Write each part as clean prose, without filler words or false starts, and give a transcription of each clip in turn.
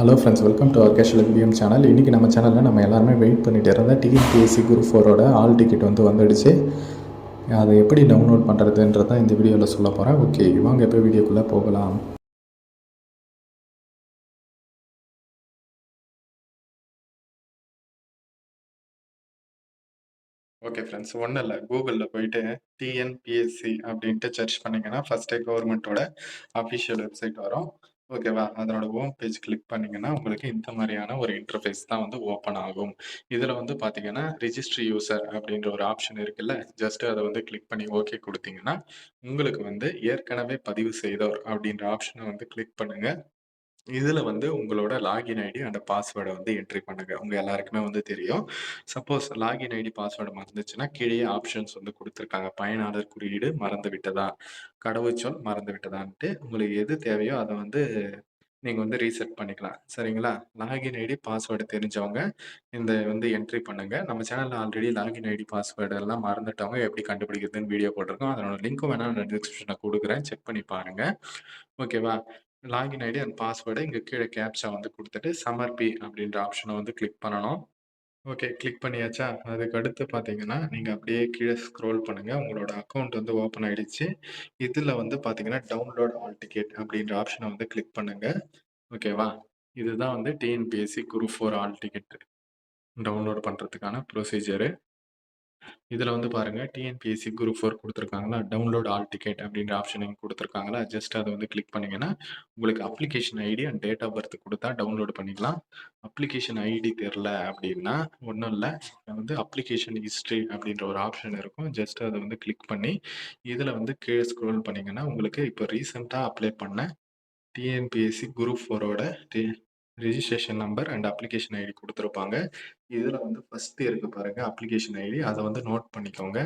Hello friends, welcome to casual MBM channel. இன்றைக்கி நம்ம சேனலில் நம்ம எல்லாருமே வெயிட் பண்ணிகிட்டு இருந்த டிஎன்பிஎஸ்சி குரூப் 4ஓட ஆல் டிக்கெட் வந்துடுச்சு. அதை எப்படி டவுன்லோட் பண்ணுறதுன்றது தான் இந்த வீடியோவில் சொல்ல போகிறேன். ஓகே, வாங்க எப்போ வீடியோக்குள்ளே போகலாம். ஓகே ஃப்ரெண்ட்ஸ், ஒன்றும் இல்லை, கூகுளில் போயிட்டு டிஎன்பிஎஸ்சி அப்படின்ட்டு சர்ச் பண்ணிங்கன்னா ஃபஸ்ட்டே கவர்மெண்ட்டோட அஃபிஷியல் வெப்சைட் வரும். ஓகேவா? அதனோட ஹோம் பேஜ் கிளிக் பண்ணிங்கன்னா உங்களுக்கு இந்த மாதிரியான ஒரு இன்டர்ஃபேஸ் தான் ஓப்பன் ஆகும். இதில் பார்த்தீங்கன்னா ரிஜிஸ்ட்ரி யூசர் அப்படின்ற ஒரு ஆப்ஷன் இருக்குல்ல, ஜஸ்ட் அதை கிளிக் பண்ணி ஓகே கொடுத்தீங்கன்னா உங்களுக்கு ஏற்கனவே பதிவு செய்தோர் அப்படின்ற ஆப்ஷனை கிளிக் பண்ணுங்க. இதில் உங்களோட லாகின் ஐடி அண்ட் பாஸ்வேர்டை என்ட்ரி பண்ணுங்க. உங்க எல்லாருக்குமே தெரியும். சப்போஸ் லாகின் ஐடி பாஸ்வேர்டு மறந்துச்சுன்னா கீழே ஆப்ஷன்ஸ் கொடுத்துருக்காங்க. பயனாளர் குறியீடு மறந்து விட்டதா, கடவுச்சொல் மறந்து விட்டதான்ட்டு உங்களுக்கு எது தேவையோ அதை நீங்க ரீசெட் பண்ணிக்கலாம். சரிங்களா? லாகின் ஐடி பாஸ்வேர்டு தெரிஞ்சவங்க இந்த என்ட்ரி பண்ணுங்க. நம்ம சேனல்ல ஆல்ரெடி லாகின் ஐடி பாஸ்வேர்டு எல்லாம் மறந்துட்டவங்க எப்படி கண்டுபிடிக்கிறதுன்னு வீடியோ போட்டிருக்கோம். அதனோட லிங்க்கும் வேணா நான் டிஸ்கிரிப்ஷன்ல கொடுக்குறேன், செக் பண்ணி பாருங்க. ஓகேவா? லாகின் ஐடி அண்ட் பாஸ்வேர்டை இங்கே கீழே கேப்சா கொடுத்துட்டு சமர்ப்பி அப்படின்ற ஆப்ஷனை கிளிக் பண்ணணும். ஓகே, கிளிக் பண்ணியாச்சா? அதுக்கு அடுத்து பார்த்தீங்கன்னா நீங்கள் அப்படியே கீழே ஸ்க்ரோல் பண்ணுங்க. உங்களோட அக்கௌண்ட் ஓப்பன் ஆயிடுச்சு. இதில் பார்த்தீங்கன்னா டவுன்லோட் ஆல் டிக்கெட் அப்படின்ற ஆப்ஷனை கிளிக் பண்ணுங்க. ஓகேவா? இதுதான் TNPSC group 4 hall ticket download பண்ணுறதுக்கான ப்ரொசீஜரு. இதில் பாருங்க, டிஎன்பிஎஸ்சி குரூப் 4 கொடுத்துருக்காங்களா, டவுன்லோட் ஆல் டிக்கெட் அப்படின்ற ஆப்ஷன் கொடுத்துருக்காங்களா, ஜஸ்ட் அதை கிளிக் பண்ணீங்கன்னா உங்களுக்கு application ID and date of birth கொடுத்தா டவுன்லோட் பண்ணிக்கலாம். அப்ளிகேஷன் ஐடி தெரில அப்படின்னா ஒன்றும் இல்லை, அப்ளிகேஷன் ஹிஸ்ட்ரி அப்படின்ற ஒரு ஆப்ஷன் இருக்கும். ஜஸ்ட் அதை கிளிக் பண்ணி இதில் கீழே ஸ்க்ரோல் பண்ணிங்கன்னா உங்களுக்கு இப்போ ரீசெண்டாக அப்ளை பண்ண டிஎன்பிஎஸ்சி குரூப் 4ஓட registration number and application ID கொடுத்துருப்பாங்க. இதில் ஃபஸ்ட்டு இருக்குது பாருங்கள் அப்ளிகேஷன் ஐடி, அதை நோட் பண்ணிக்கோங்க.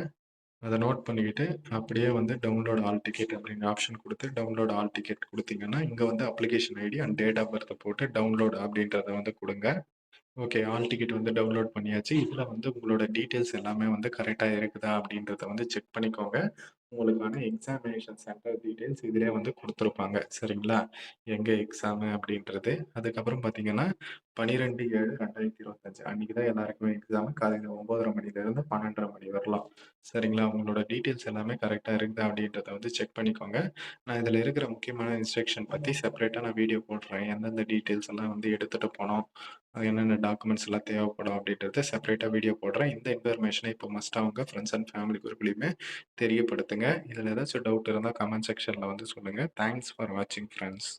அதை நோட் பண்ணிக்கிட்டு அப்படியே டவுன்லோட் ஆல் டிக்கெட் அப்படிங்கிற ஆப்ஷன் கொடுத்து டவுன்லோட் ஆல் டிக்கெட் கொடுத்தீங்கன்னா இங்கே application ID and date of பர்த்தை போட்டு டவுன்லோட் அப்படின்றத கொடுங்க. ஓகே, ஆல் டிக்கெட் டவுன்லோட் பண்ணியாச்சு. இதில் உங்களோட டீட்டெயில்ஸ் எல்லாமே கரெக்டாக இருக்குதா அப்படின்றத செக் பண்ணிக்கோங்க. உங்களுக்கான எக்ஸாமினேஷன் சென்டர் டீட்டெயில்ஸ் இதிலே கொடுத்துருப்பாங்க. சரிங்களா? எங்கே எக்ஸாமு அப்படின்றது. அதுக்கப்புறம் பார்த்தீங்கன்னா 12/7/2025 அன்றைக்கி தான் எல்லாருக்குமே எக்ஸாமு. காலையில் 9:30 மணிலேருந்து 12:30 மணி வரலாம். சரிங்களா? உங்களோட டீட்டெயில்ஸ் எல்லாமே கரெக்டாக இருக்குதா அப்படின்றத செக் பண்ணிக்கோங்க. நான் இதில் இருக்கிற முக்கியமான இன்ஸ்ட்ரக்ஷன் பற்றி செப்பரேட்டாக நான் வீடியோ போடுறேன். எந்தெந்த டீட்டெயில்ஸ் எல்லாம் எடுத்துகிட்டு போனோம், என்னென்ன டாக்குமெண்ட்ஸ் எல்லாம் தேவைப்படும் அப்படின்றத செப்பரேட்டாக வீடியோ போடுறேன். இந்த இன்ஃபர்மேஷனை இப்போ மஸ்ட்டாக உங்கள் ஃப்ரெண்ட்ஸ் அண்ட் ஃபேமிலி குரூப்லேயுமே தெரியப்படுத்துங்க. இதில் ஏதாச்சும் டவுட் இருந்தால் கமெண்ட் செக்ஷனில் சொல்லுங்கள். தேங்க்ஸ் ஃபார் வாட்சிங் ஃப்ரெண்ட்ஸ்.